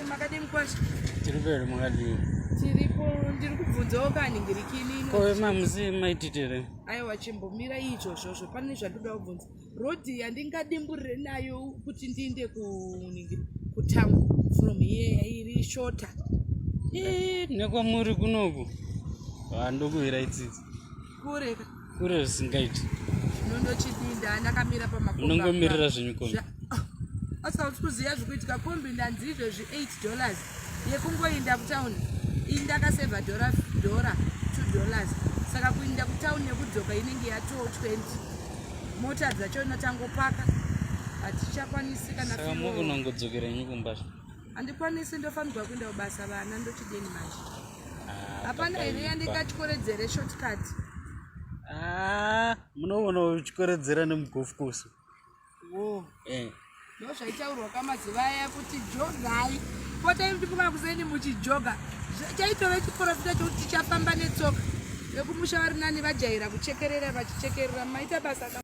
makadini kwacho tiri mberi makadini tiripo ndiri kubvunzawo kanhingirikini kowe mamusi maititere aiwa chimbomira izvozvozvo pane zvandoda kubvunza rodhi yandingadimburire nayo kuti ndiinde kutown from here iri shorter nekwamuri kunoku handokuhira itsitsi kureka kure zvisingaiti nondochidinda ndakamira unongomirira zvenyu kombi asauti kuziva zvikuitika kombi ndanzi izvozvi $8 yekungoinda kutaundi indakasevha $2 saka kuinda kutaundi nekudzoka inenge ya$20 mota dzacho inotangopaka hatichakwanisi kana saka mukunongodzokera nyu kumbasha handikwanisi ndofanirwa kuenda kubasa vana ndochideni manje hapana here yandikatyoredzere shortcut munoona uchikoredzera nemugolf course ndozvaitaurwa kwamazuva aya kuti jogai potai ndikuma kuseni muchijoga chaitove chiprofita chokuti tichafamba netsoka vekumusha vari nani vajaira kuchekerera vachichekerera maita basa